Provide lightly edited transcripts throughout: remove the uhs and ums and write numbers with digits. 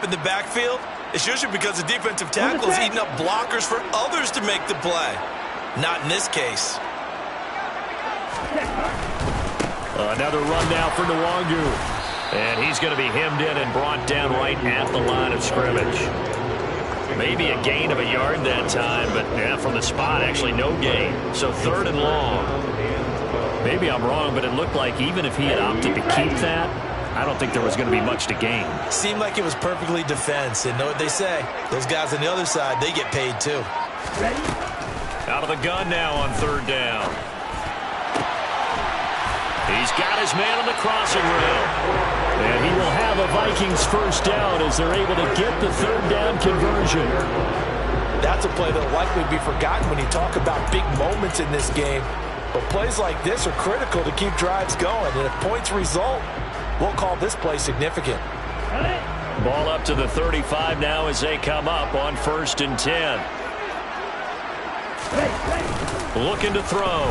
in the backfield, it's usually because the defensive tackle is eating up blockers for others to make the play. Not in this case. Another run now for Nwangu. And he's going to be hemmed in and brought down right at the line of scrimmage. Maybe a gain of a yard that time, but yeah, from the spot, actually no gain. So 3rd and long. Maybe I'm wrong, but it looked like even if he had opted to keep that, I don't think there was going to be much to gain. Seemed like it was perfectly defense. And know what they say? Those guys on the other side, they get paid too. Out of the gun now on 3rd down. He's got his man on the crossing route. And he will have a Vikings first down as they're able to get the 3rd down conversion. That's a play that will likely be forgotten when you talk about big moments in this game. But plays like this are critical to keep drives going. And if points result, we'll call this play significant. Ball up to the 35 now as they come up on 1st and 10. Looking to throw.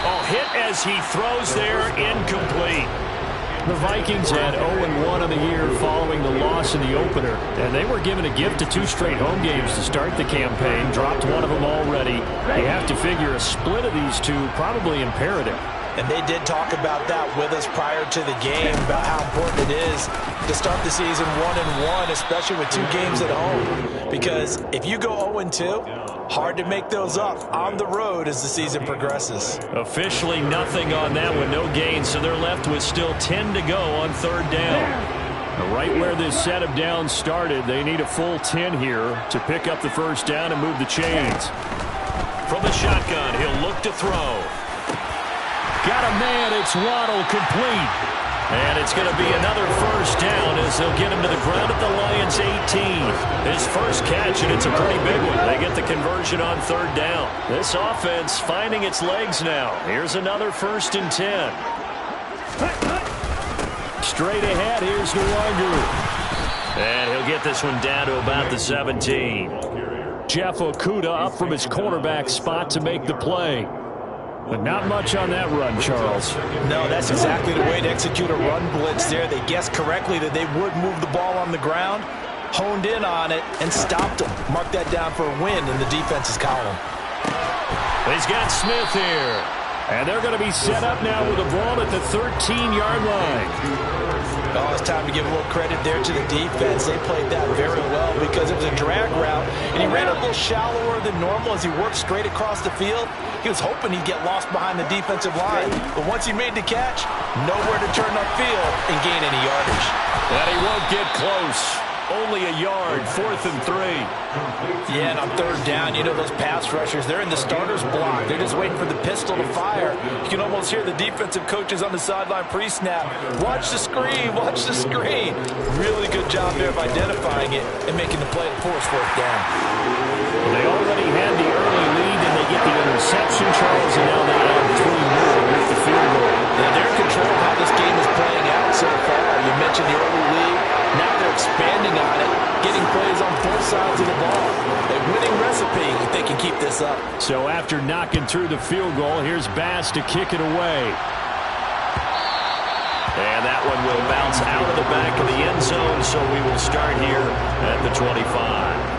Oh, hit as he throws there, incomplete. The Vikings had 0-1 in the year following the loss in the opener, and they were given a gift of 2 straight home games to start the campaign. Dropped one of them already. You have to figure a split of these two probably imperative. And they did talk about that with us prior to the game, about how important it is to start the season 1-1, especially with 2 games at home. Because if you go 0-2, hard to make those up on the road as the season progresses. Officially nothing on that one, no gain, so they're left with still 10 to go on 3rd down. Right where this set of downs started, they need a full 10 here to pick up the first down and move the chains. From the shotgun, he'll look to throw. Got a man, it's Waddle, complete. And it's going to be another first down as they'll get him to the ground at the Lions' 18. His first catch, and it's a pretty big one. They get the conversion on 3rd down. This offense finding its legs now. Here's another 1st and 10. Straight ahead, here's Nwangu. And he'll get this one down to about the 17. Jeff Okudah up from his cornerback spot to make the play. But not much on that run, Charles. No, that's exactly the way to execute a run blitz there. They guessed correctly that they would move the ball on the ground, honed in on it, and stopped them. Mark that down for a win in the defense's column. He's got Smith here. And they're going to be set up now with the ball at the 13-yard line. Oh, it's time to give a little credit there to the defense. They played that very well because it was a drag route, and he ran a little shallower than normal as he worked straight across the field. He was hoping he'd get lost behind the defensive line, but once he made the catch, nowhere to turn upfield and gain any yardage. And he won't get close. Only a yard, 4th and 3. Yeah, and on 3rd down, you know those pass rushers, they're in the starter's block. They're just waiting for the pistol to fire. You can almost hear the defensive coaches on the sideline pre-snap. Watch the screen, watch the screen. Really good job there of identifying it and making the play to force 4th down. Well, they already had the early lead, and they get the interception, Charles, and now they add 3 more with the field goal. Yeah, they're in control of how this game is playing out so far. You mentioned the early lead. Now they're expanding on it, getting plays on both sides of the ball. A winning recipe if they can keep this up. So after knocking through the field goal, here's Bass to kick it away. And that one will bounce out of the back of the end zone, so we will start here at the 25.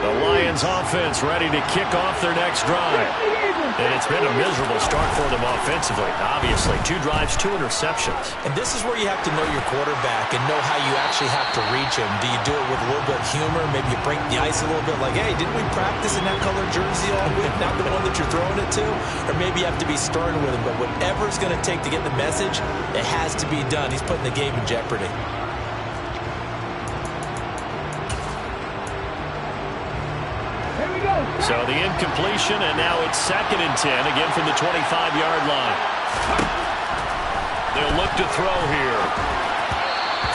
The Lions offense ready to kick off their next drive. And it's been a miserable start for them offensively. Obviously, 2 drives, 2 interceptions. And this is where you have to know your quarterback and know how you actually have to reach him. Do you do it with a little bit of humor? Maybe you break the ice a little bit like, hey, didn't we practice in that color jersey all week? Not the one that you're throwing it to? Or maybe you have to be stern with him. But whatever it's going to take to get the message, it has to be done. He's putting the game in jeopardy. So the incompletion, and now it's 2nd and 10, again from the 25-yard line. They'll look to throw here.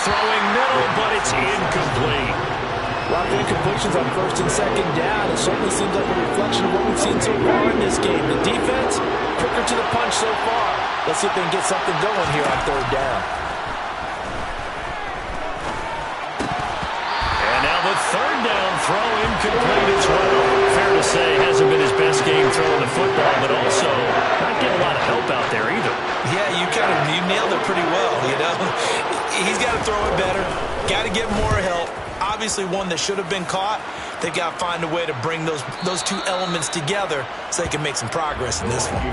Throwing middle, but it's incomplete. A lot of incompletions on 1st and 2nd down. It certainly seems like a reflection of what we've seen so far in this game. The defense, quicker to the punch so far. Let's see if they can get something going here on 3rd down. And now the 3rd down throw incomplete as well. Fair to say, hasn't been his best game throwing the football, but also not getting a lot of help out there either. Yeah, you nailed it pretty well, you know. He's got to throw it better, got to get more help. Obviously one that should have been caught. They've got to find a way to bring those two elements together so they can make some progress in this one.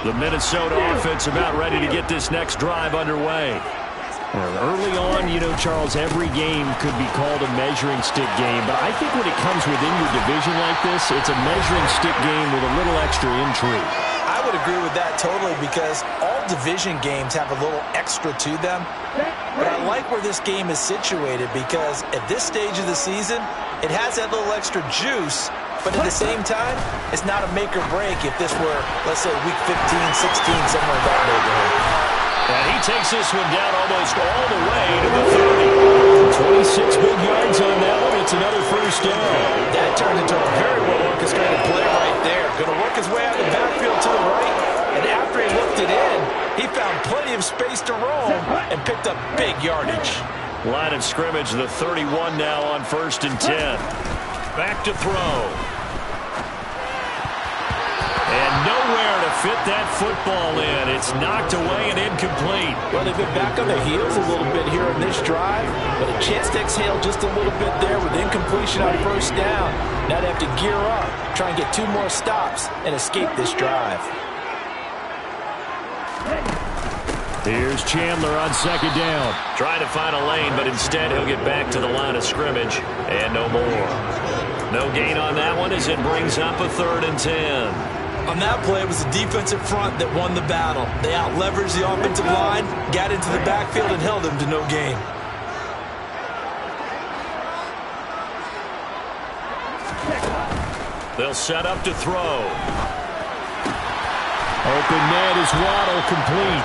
The Minnesota offense about ready to get this next drive underway. Early on, you know, Charles, every game could be called a measuring stick game, but I think when it comes within your division like this, it's a measuring stick game with a little extra intrigue. I would agree with that totally because all division games have a little extra to them. But I like where this game is situated because at this stage of the season, it has that little extra juice, but at the same time, it's not a make or break if this were, let's say, week 15, 16, somewhere in that neighborhood. And he takes this one down almost all the way to the 30. 26 big yards on that one. It's another first down. That turned into a very well-orchestrated play right there. Going to work his way out of the backfield to the right. And after he looked it in, he found plenty of space to roam and picked up big yardage. Line of scrimmage, the 31 now on 1st and 10. Back to throw. And nowhere to fit that football in. It's knocked away and incomplete. Well, they've been back on their heels a little bit here in this drive, but a chance to exhale just a little bit there with incompletion on 1st down. Now they have to gear up, try and get 2 more stops and escape this drive. Here's Chandler on 2nd down. Trying to find a lane, but instead he'll get back to the line of scrimmage and no more. No gain on that one as it brings up a 3rd and 10. On that play, it was the defensive front that won the battle. They out-leveraged the offensive line, got into the backfield, and held them to no gain. They'll set up to throw. Open man is Waddle, complete.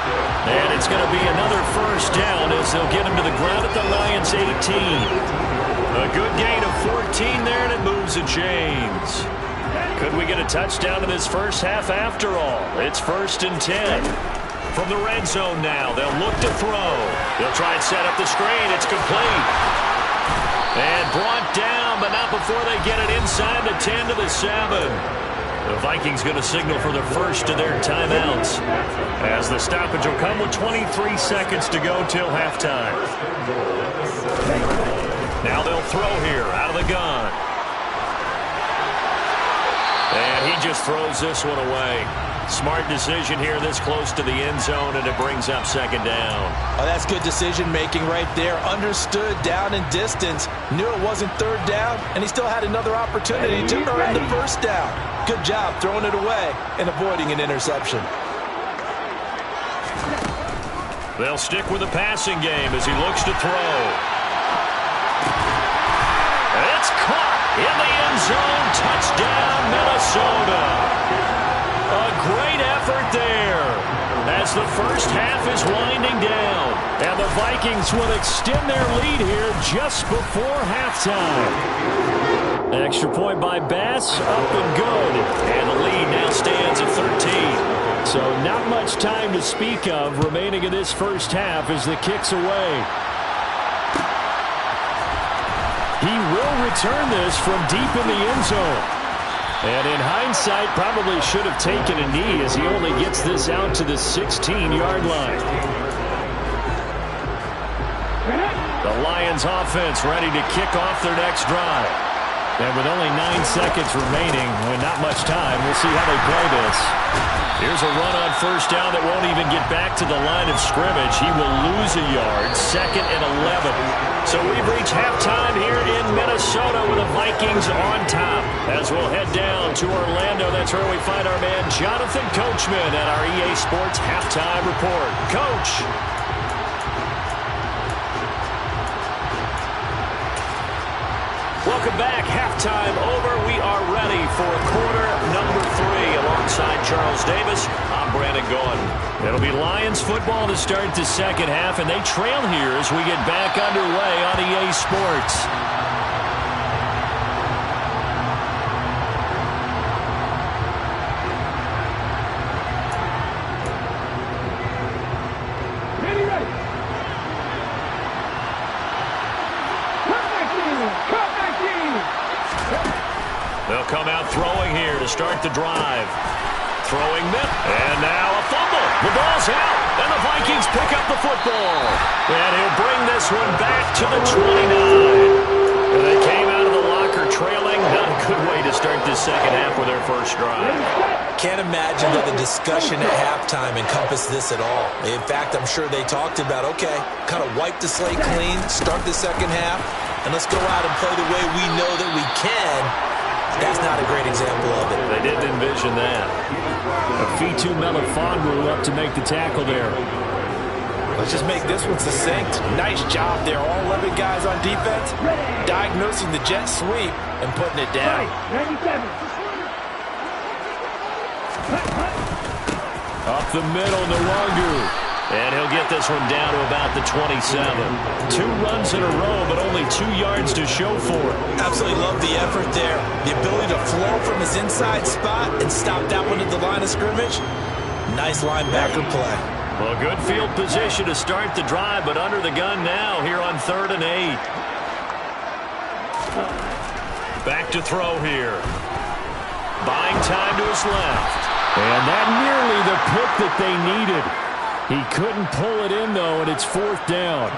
And it's going to be another first down as they'll get him to the ground at the Lions' 18. A good gain of 14 there, and it moves the chains. Could we get a touchdown in this first half after all? It's 1st and 10. From the red zone now, they'll look to throw. They'll try and set up the screen. It's complete. And brought down, but not before they get it inside the 10 to the 7. The Vikings going to signal for the first of their timeouts as the stoppage will come with 23 seconds to go till halftime. Now they'll throw here out of the gun. And he just throws this one away. Smart decision here this close to the end zone, and it brings up 2nd down. Oh, that's good decision-making right there. Understood down and distance. Knew it wasn't 3rd down, and he still had another opportunity to earn the 1st down. Good job throwing it away and avoiding an interception. They'll stick with the passing game as he looks to throw. It's caught in the end zone. Touchdown, Minnesota. A great effort there as the first half is winding down. And the Vikings will extend their lead here just before halftime. Extra point by Bass, up and good. And the lead now stands at 13. So not much time to speak of remaining in this first half as the kick's away. He will return this from deep in the end zone. And in hindsight, probably should have taken a knee as he only gets this out to the 16-yard line. The Lions offense ready to kick off their next drive. And with only 9 seconds remaining, with not much time, we'll see how they play this. Here's a run on 1st down that won't even get back to the line of scrimmage. He will lose a yard, 2nd and 11. So we've reached halftime here in Minnesota with the Vikings on top. As we'll head down to Orlando, that's where we find our man Jonathan Coachman at our EA Sports Halftime Report. Coach. Welcome back. Halftime over. We are ready for quarter number 3. Alongside Charles Davis, I'm Brandon Gaudin. It'll be Lions football to start the second half, and they trail here as we get back underway on EA Sports. Come back in! They'll come out throwing here to start the drive. Throwing mitt, and now a fumble. The ball's out, and the Vikings pick up the football. And he'll bring this one back to the 29. And they came out of the locker trailing. Not a good way to start this second half with their first drive. Can't imagine that the discussion at halftime encompassed this at all. In fact, I'm sure they talked about, okay, kind of wipe the slate clean, start the second half, and let's go out and play the way we know that we can. That's not a great example of it. They didn't envision that. Afitu Melifonwu up to make the tackle there. Let's just make this one succinct. Nice job there. All 11 guys on defense diagnosing the jet sweep and putting it down. Up the middle, Nwangu. And he'll get this one down to about the 27. 2 runs in a row, but only 2 yards to show for it. Absolutely love the effort there. The ability to flow from his inside spot and stop that one at the line of scrimmage. Nice linebacker play. Well, good field position to start the drive, but under the gun now here on 3rd and 8. Back to throw here. Buying time to his left. And that nearly the pick that they needed. He couldn't pull it in, though, and it's 4th down.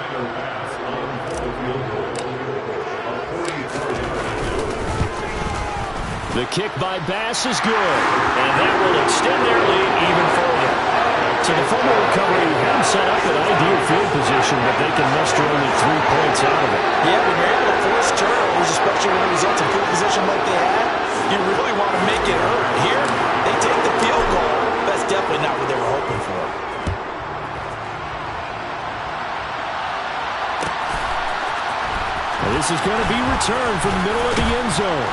The kick by Bass is good, and that will extend their lead even further. So the fumble recovery hadn't set up an ideal field position, but they can muster only 3 points out of it. Yeah, when you're able to force turnovers, especially when it results in field position like they had, you really want to make it hurt. Here, they take the field goal. That's definitely not what they were hoping for. This is going to be returned from the middle of the end zone.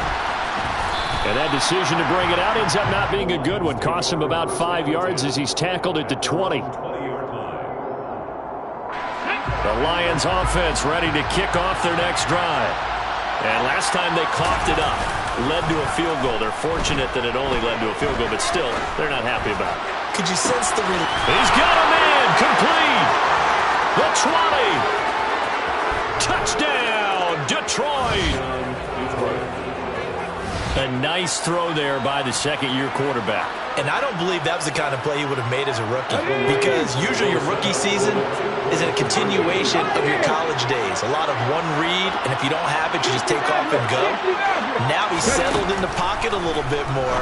And that decision to bring it out ends up not being a good one. Costs him about 5 yards as he's tackled at the 20. The Lions offense ready to kick off their next drive. And last time they coughed it up, led to a field goal. They're fortunate that it only led to a field goal, but still, they're not happy about it. Could you sense the relief? He's got a man complete. The 20. Touchdown, Detroit. A nice throw there by the second-year quarterback. And I don't believe that was the kind of play he would have made as a rookie, because usually your rookie season is a continuation of your college days. A lot of one read, and if you don't have it, you just take off and go. Now he's settled in the pocket a little bit more,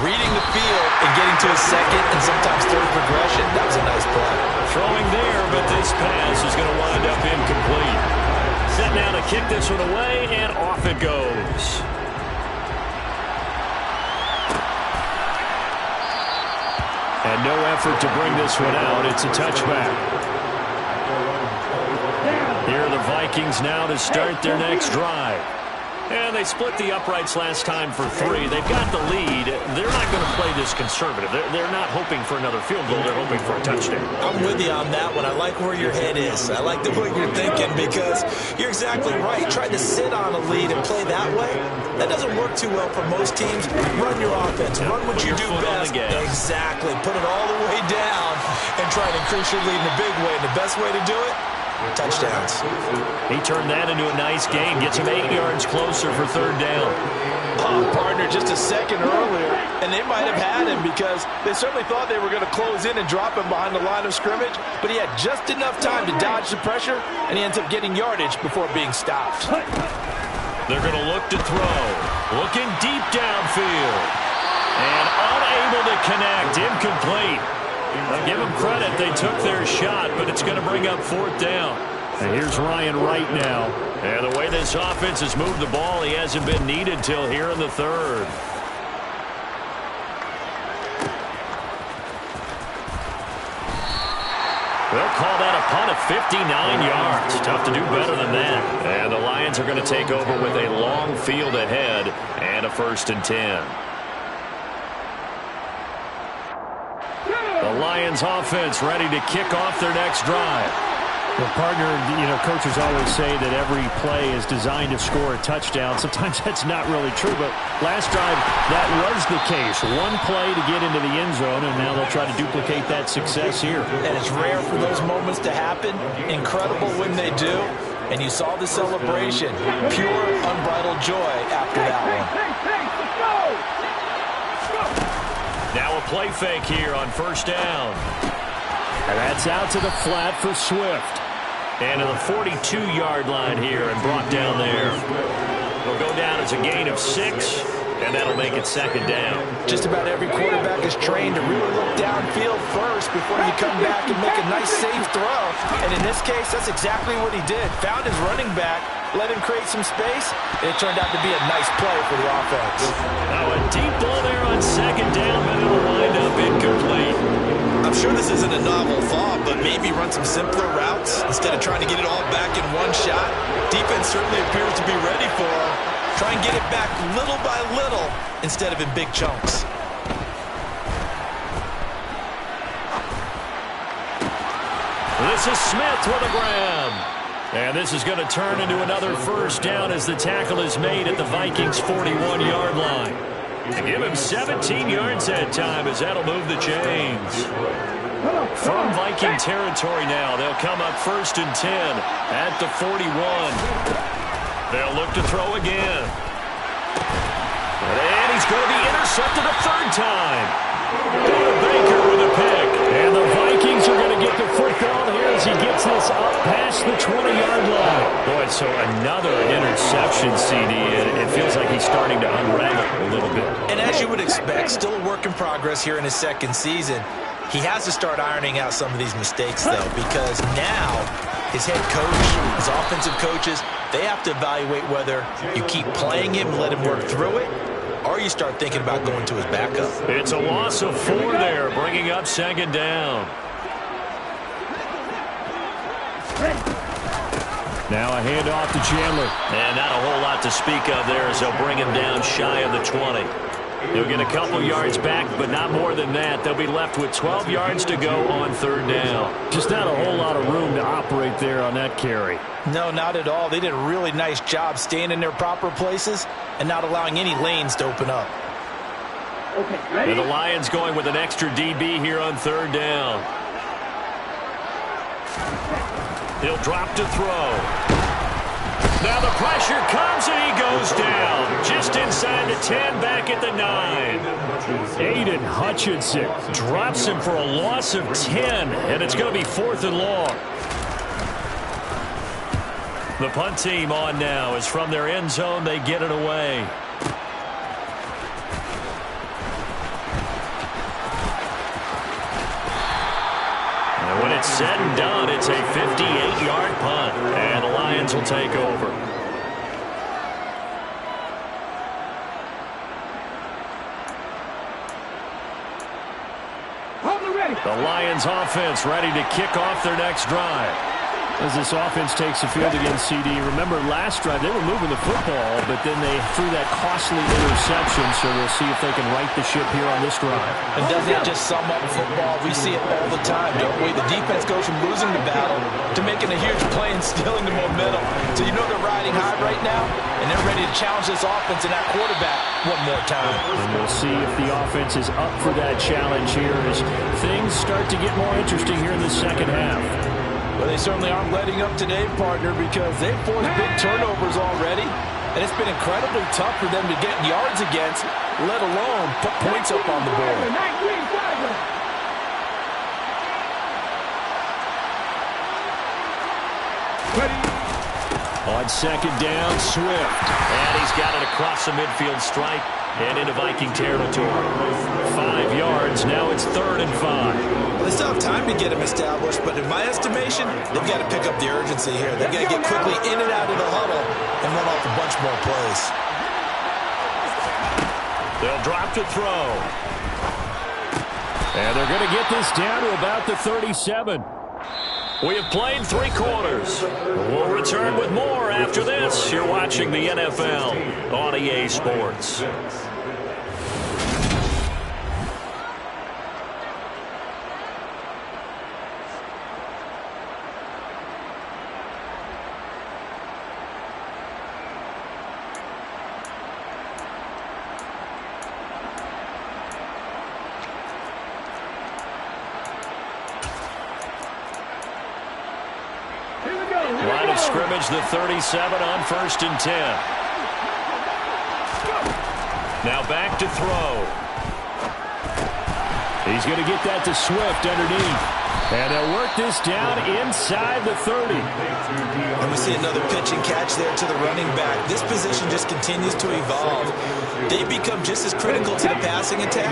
reading the field and getting to his second and sometimes third progression. That was a nice play. Throwing there, but this pass is going to wind up incomplete. Set now to kick this one away, and off it goes. And no effort to bring this one out. It's a touchback. Here are the Vikings now to start their next drive. And they split the uprights last time for 3. They've got the lead. They're not going to play this conservative. They're not hoping for another field goal. They're hoping for a touchdown. I'm with you on that one. I like where your head is. I like the way you're thinking, because you're exactly right. Trying to sit on a lead and play that way, that doesn't work too well for most teams. Run your offense. Run what you do best. Exactly. Put it all the way down and try to increase your lead in a big way. And the best way to do it, touchdowns. He turned that into a nice gain. Gets him 8 yards closer for 3rd down. Partner just a second earlier, and they might have had him because they certainly thought they were going to close in and drop him behind the line of scrimmage, but he had just enough time to dodge the pressure, and he ends up getting yardage before being stopped. They're going to look to throw. Looking deep downfield. And unable to connect. Incomplete. I'll give them credit. They took their shot, but it's going to bring up 4th down. And here's Ryan Wright now. And the way this offense has moved the ball, he hasn't been needed till here in the 3rd. They'll call that a punt of 59 yards. Tough to do better than that. And the Lions are going to take over with a long field ahead and a 1st and 10. The Lions offense ready to kick off their next drive. Well, partner, coaches always say that every play is designed to score a touchdown. Sometimes that's not really true, but last drive, that was the case. One play to get into the end zone, and now they'll try to duplicate that success here. And it's rare for those moments to happen. Incredible when they do. And you saw the celebration. Pure, unbridled joy after that one. Now a play fake here on first down. And that's out to the flat for Swift. And to the 42-yard line here and brought down there. It'll go down as a gain of 6, and that'll make it second down. Just about every quarterback is trained to really look downfield first before you come back and make a nice safe throw. And in this case, that's exactly what he did. Found his running back, let him create some space, and it turned out to be a nice play for the offense. Now a deep ball there on second down, but it'll wind up incomplete. I'm sure this isn't a novel thought, but maybe run some simpler routes instead of trying to get it all back in one shot. Defense certainly appears to be ready for him. Try and get it back little by little instead of in big chunks. This is Smith with a grab. And this is going to turn into another first down as the tackle is made at the Vikings' 41-yard line. To give him 17 yards that time as that'll move the chains. From Viking territory now, they'll come up first and 10 at the 41. They'll look to throw again. And he's going to be intercepted a third time. Baker with a pick. And the Vikings are going to get the football here as he gets this up past the 20-yard line. Boy, so another interception, CD, and it feels like he's starting to unravel a little bit. And as you would expect, still a work in progress here in his second season. He has to start ironing out some of these mistakes, though, because now his head coach, his offensive coaches, they have to evaluate whether you keep playing him and let him work through it, or you start thinking about going to his backup. It's a loss of 4 there, bringing up second down. Now a handoff to Chandler. And not a whole lot to speak of there as they'll bring him down shy of the 20. He'll get a couple yards back, but not more than that. They'll be left with 12 yards to go on third down. Just not a whole lot of room to operate there on that carry. No, not at all. They did a really nice job staying in their proper places and not allowing any lanes to open up. And the Lions going with an extra DB here on third down. He'll drop to throw. Now the pressure comes and he goes down. Just inside the 10, back at the 9. Aiden Hutchinson Drops him for a loss of 10, and it's going to be 4th and long. The punt team on now is from their end zone. They get it away. And when it's said and done, it's a 58-yard punt, and the Lions will take over. The Lions offense ready to kick off their next drive. As this offense takes the field against CD, remember last drive they were moving the football, but then they threw that costly interception, so we'll see if they can right the ship here on this drive. And doesn't that just sum up football? We see it all the time, don't we? The defense goes from losing the battle to making a huge play and stealing the momentum. So you know they're riding high right now, and they're ready to challenge this offense and that quarterback one more time. And we'll see if the offense is up for that challenge here as things start to get more interesting here in the second half. Well, they certainly aren't letting up today, partner, because they've forced big turnovers already, and it's been incredibly tough for them to get yards against, let alone put points up on the board. On second down, Swift. And he's got it across the midfield stripe and into Viking territory. 5 yards. Now it's 3rd and 5. Well, they still have time to get him established, but in my estimation, they've got to pick up the urgency here. They've got to get quickly in and out of the huddle and run off a bunch more plays. They'll drop to throw. And they're going to get this down to about the 37. We have played 3 quarters. We'll return with more after this. You're watching the NFL on EA Sports. Line of scrimmage, the 37 on 1st and 10. Now back to throw. He's going to get that to Swift underneath. And they'll work this down inside the 30. And we see another pitch and catch there to the running back. This position just continues to evolve. They become just as critical to the passing attack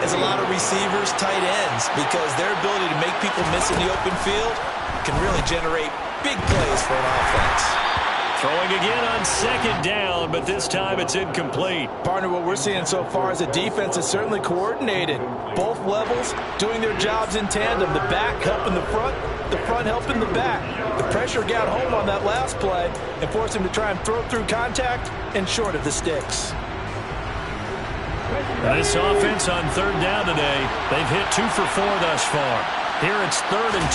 as a lot of receivers, tight ends, because their ability to make people miss in the open field can really generate big plays for an offense. Throwing again on second down, but this time it's incomplete. Partner, what we're seeing so far is the defense is certainly coordinated. Both levels doing their jobs in tandem. The back helping the front helping the back. The pressure got home on that last play and forced him to try and throw through contact and short of the sticks. This offense on third down today, they've hit 2 for 4 thus far. Here it's 3rd and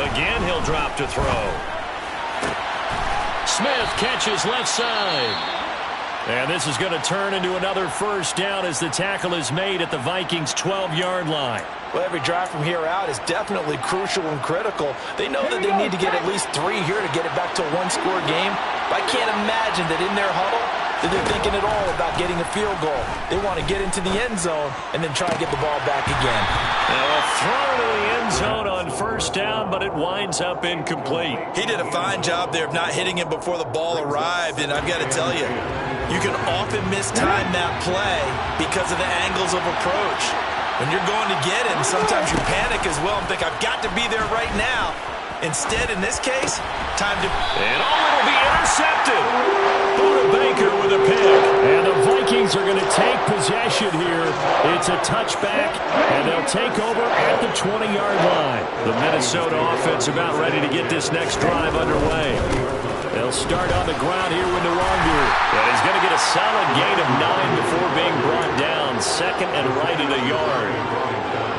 2. Again, he'll drop to throw. Smith catches left side. And this is going to turn into another first down as the tackle is made at the Vikings' 12-yard line. Well, every drive from here out is definitely crucial and critical. They know that they need to get at least 3 here to get it back to a one-score game. But I can't imagine that in their huddle that they're thinking at all about getting a field goal. They want to get into the end zone and then try to get the ball back again. Now a throw to the end zone on first down, but it winds up incomplete. He did a fine job there of not hitting him before the ball arrived, and I've got to tell you, you can often mistime that play because of the angles of approach. When you're going to get him, sometimes you panic as well and think, I've got to be there right now. Instead, in this case, time to... And it'll be intercepted. Buda Baker with a pick. And the Vikings are going to take possession here. It's a touchback, and they'll take over at the 20-yard line. The Minnesota offense about ready to get this next drive underway. They'll start on the ground here with Nwangu. And he's going to get a solid gain of 9 before being brought down. 2nd and right at a yard.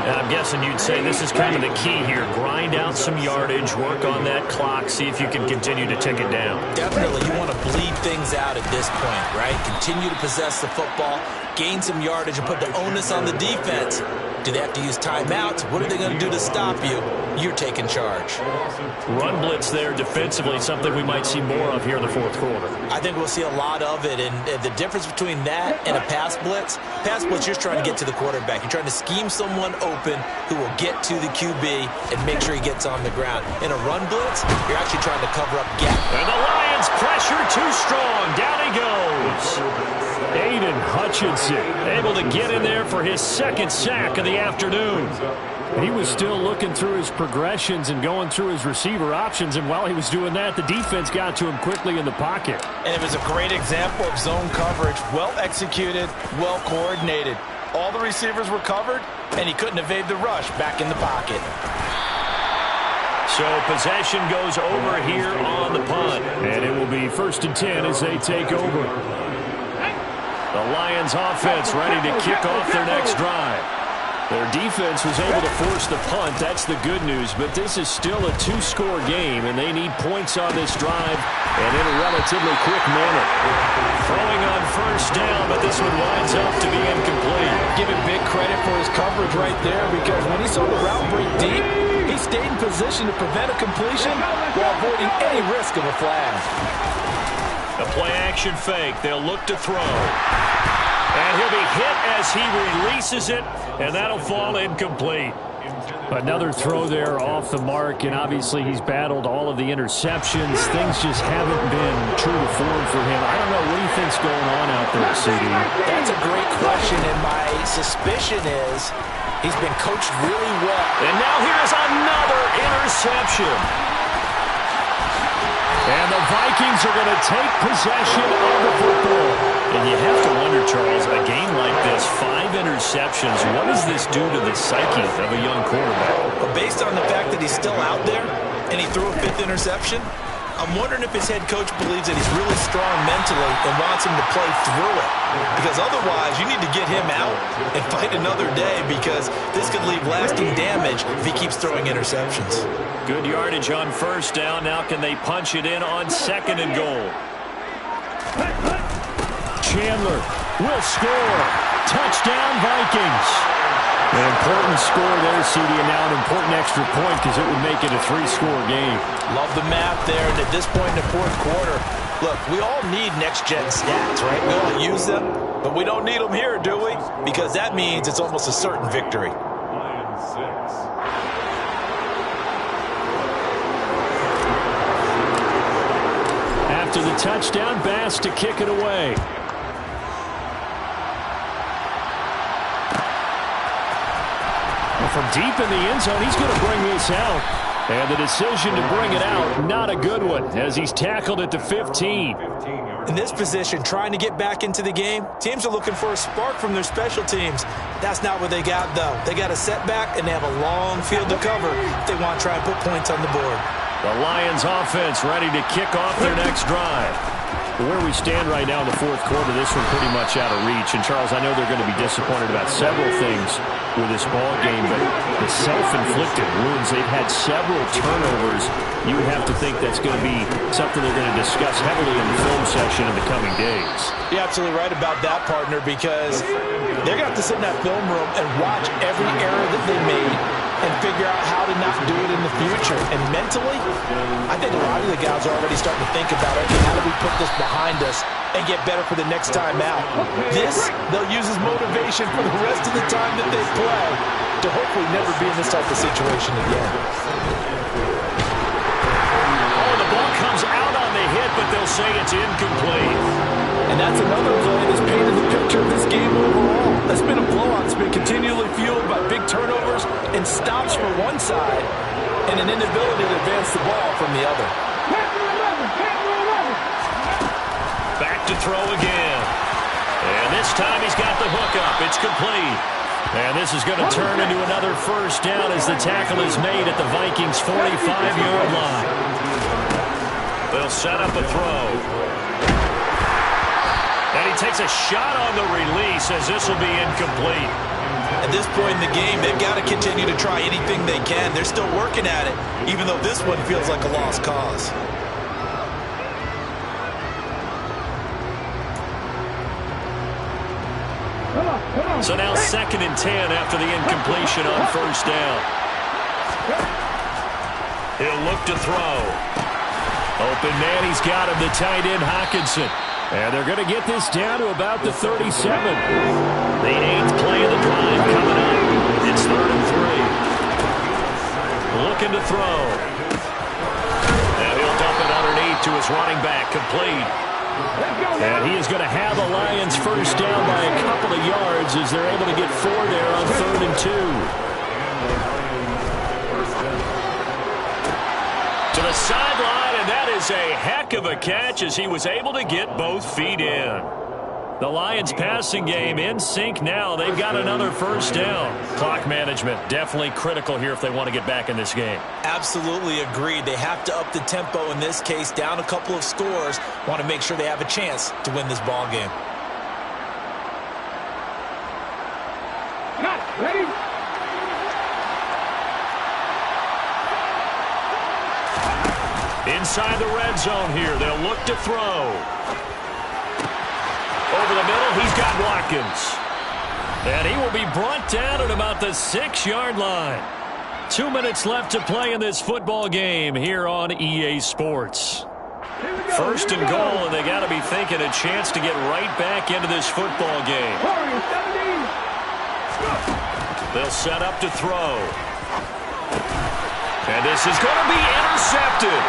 And I'm guessing you'd say this is kind of the key here. Grind out some yardage, work on that clock, see if you can continue to tick it down. Definitely, you want to bleed things out at this point, right? Continue to possess the football, gain some yardage, and put the onus on the defense. Do they have to use timeouts? What are they going to do to stop you? You're taking charge. Run blitz there defensively, something we might see more of here in the fourth quarter. I think we'll see a lot of it, and the difference between that and a pass blitz, you're trying to get to the quarterback. You're trying to scheme someone open who will get to the QB and make sure he gets on the ground. In a run blitz, you're actually trying to cover up gap. And the Lions pressure too strong. Down he goes. Aiden Hutchinson able to get in there for his 2nd sack of the afternoon. He was still looking through his progressions and going through his receiver options, and while he was doing that, the defense got to him quickly in the pocket. And it was a great example of zone coverage. Well executed, well coordinated. All the receivers were covered, and he couldn't evade the rush back in the pocket. So possession goes over here on the punt, and it will be 1st and 10 as they take over. The Lions offense ready to kick off their next drive. Their defense was able to force the punt. That's the good news. But this is still a 2-score game, and they need points on this drive and in a relatively quick manner. Throwing on first down, but this one winds up to be incomplete. Give him big credit for his coverage right there, because when he saw the route break deep, he stayed in position to prevent a completion while avoiding any risk of a flag. A play-action fake. They'll look to throw. And he'll be hit as he releases it, and that'll fall incomplete. Another throw there off the mark, and obviously he's battled all of the interceptions. Things just haven't been true to form for him. I don't know. What do you think's going on out there, CD? That's a great question, and my suspicion is he's been coached really well. And now here's another interception. And the Vikings are going to take possession of the football. And you have to wonder, Charles, a game like this, 5 interceptions, what does this do to the psyche of a young quarterback? But based on the fact that he's still out there and he threw a 5th interception, I'm wondering if his head coach believes that he's really strong mentally and wants him to play through it. Because otherwise, you need to get him out and fight another day, because this could leave lasting damage if he keeps throwing interceptions. Good yardage on first down. Now can they punch it in on 2nd and goal? Chandler will score. Touchdown, Vikings. An important score there, CD, and now an important extra point because it would make it a 3-score game. Love the math there. And at this point in the fourth quarter, look, we all need next-gen stats, right? We all use use them, but we don't need them here, do we? Because that means it's almost a certain victory. After the touchdown, Bass to kick it away. From deep in the end zone, he's going to bring this out. And the decision to bring it out, not a good one, as he's tackled at the 15. In this position, trying to get back into the game, teams are looking for a spark from their special teams. That's not what they got, though. They got a setback, and they have a long field to cover if they want to try and put points on the board. The Lions offense ready to kick off their next drive. Where we stand right now in the fourth quarter, this one pretty much out of reach. And, Charles, I know they're going to be disappointed about several things with this ball game, but the self-inflicted wounds, they've had several turnovers. You would have to think that's going to be something they're going to discuss heavily in the film session in the coming days. You're absolutely right about that, partner, because they're going to have to sit in that film room and watch every error that they made and figure out how to not do it in the future. And mentally, I think a lot of the guys are already starting to think about, okay, how do we put this behind us and get better for the next time out? This, they'll use as motivation for the rest of the time that they play to hopefully never be in this type of situation again. Oh, the ball comes out on the hit, but they'll say it's incomplete. And that's another play that's painted the picture of this game overall. That's been a blowout. It's been continually fueled by big turnovers and stops for one side and an inability to advance the ball from the other. Back to throw again. And this time he's got the hook up. It's complete. And this is going to turn into another first down as the tackle is made at the Vikings' 45-yard line. They'll set up a throw. And he takes a shot on the release as this will be incomplete. At this point in the game, they've got to continue to try anything they can. They're still working at it, even though this one feels like a lost cause. So now 2nd and 10 after the incompletion on first down. He'll look to throw. Open man, he's got him, the tight end Hockenson. And they're going to get this down to about the 37. The 8th play of the drive coming up. It's 3rd and 3. Looking to throw. And he'll dump it underneath to his running back, complete. And he is going to have the Lions first down by a couple of yards as they're able to get 4 there on 3rd and 2. To the sideline, and that is a heck of a catch as he was able to get both feet in. The Lions passing game in sync now. They've got another first down. Clock management definitely critical here if they want to get back in this game. Absolutely agreed. They have to up the tempo in this case, down a couple of scores. Want to make sure they have a chance to win this ball game. Ready? Inside the red zone here. They'll look to throw. Over the middle, he's got Watkins. And he will be brought down at about the 6-yard line. 2 minutes left to play in this football game here on EA Sports. 1st and goal, and they got to be thinking a chance to get right back into this football game. They'll set up to throw. And this is going to be intercepted.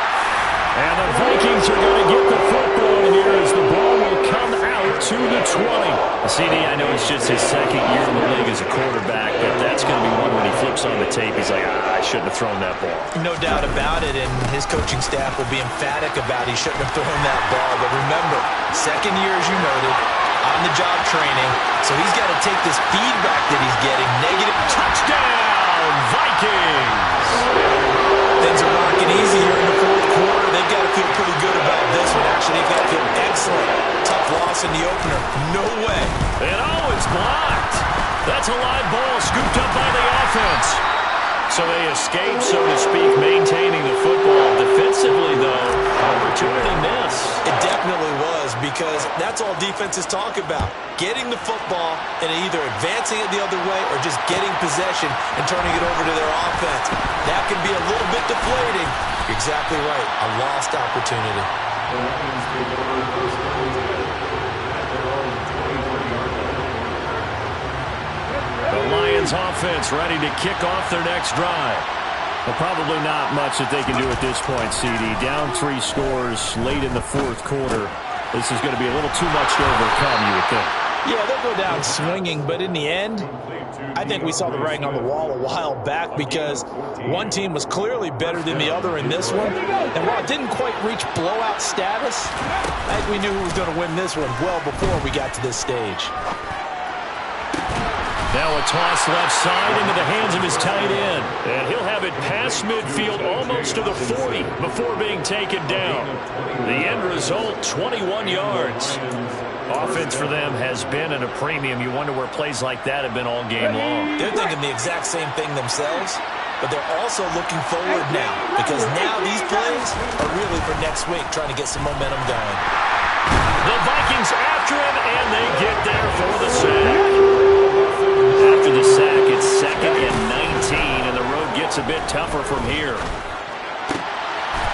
And the Vikings are going to get the football here as the ball will come out to the 20. CD, I know it's just his 2nd year in the league as a quarterback, but that's going to be one when he flips on the tape. He's like, I shouldn't have thrown that ball. No doubt about it, and his coaching staff will be emphatic about he shouldn't have thrown that ball. But remember, 2nd year, as you noted, on-the-job training, so he's got to take this feedback that he's getting. Negative touchdown, Vikings! Things are rocking easy here in the fourth quarter. They've got to feel pretty good about this one. Actually, they've got to feel excellent. Tough loss in the opener. No way. And it's blocked. That's a live ball scooped up by the offense. So they escape, so to speak, maintaining the football. Defensively, though, opportunity missed. It definitely was, because that's all defenses talk about. Getting the football and either advancing it the other way or just getting possession and turning it over to their offense. That can be a little bit deflating. You're exactly right. A lost opportunity. Falcons offense ready to kick off their next drive. Well, probably not much that they can do at this point, CD. Down 3 scores late in the fourth quarter. This is going to be a little too much to overcome, you would think. Yeah, they'll go down swinging, but in the end, I think we saw the writing on the wall a while back because one team was clearly better than the other in this one. And while it didn't quite reach blowout status, I think we knew who was going to win this one well before we got to this stage. Now a toss left side into the hands of his tight end. And he'll have it past midfield almost to the 40 before being taken down. The end result, 21 yards. Offense for them has been at a premium. You wonder where plays like that have been all game long. They're thinking the exact same thing themselves, but they're also looking forward now because now these plays are really for next week, trying to get some momentum going. The Vikings after him, and they get there for the sack. After the sack, it's 2nd and 19, and the road gets a bit tougher from here.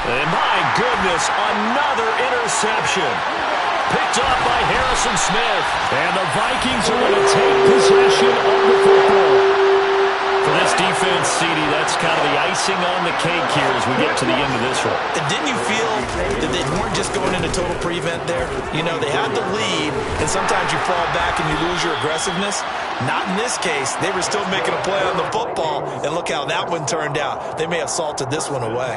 And my goodness, another interception. Picked up by Harrison Smith. And the Vikings are going to take possession of the football. For this defense, CD, that's kind of the icing on the cake here as we get to the end of this one. And didn't you feel that they weren't just going into total prevent there? You know, they had the lead, and sometimes you fall back and you lose your aggressiveness. Not in this case. They were still making a play on the football, and look how that one turned out. They may have salted this one away.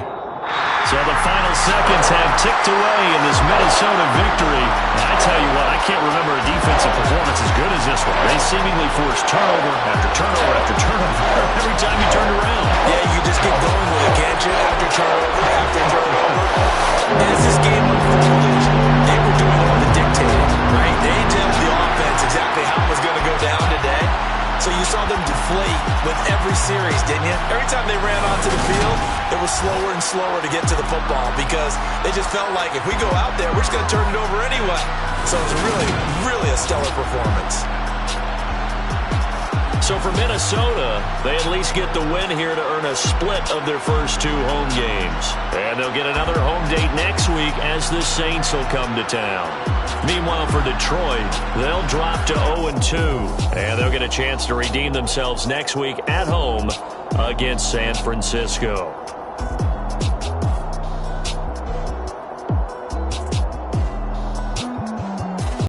So the final seconds have ticked away in this Minnesota victory. And I tell you what, I can't remember a defensive performance as good as this one. They seemingly forced turnover after turnover after turnover every time you turned around. Yeah, you just keep going with it, can't you? After turnover, after turnover. As this game unfolded, they were doing all the dictating, right? They told the offense exactly how it was going to go down today. So you saw them deflate with every series, didn't you? Every time they ran onto the field, it was slower and slower to get to the football because they just felt like if we go out there, we're just going to turn it over anyway. So it was really a stellar performance. So for Minnesota, they at least get the win here to earn a split of their first 2 home games. And they'll get another home date next week as the Saints will come to town. Meanwhile, for Detroit, they'll drop to 0-2, and they'll get a chance to redeem themselves next week at home against San Francisco.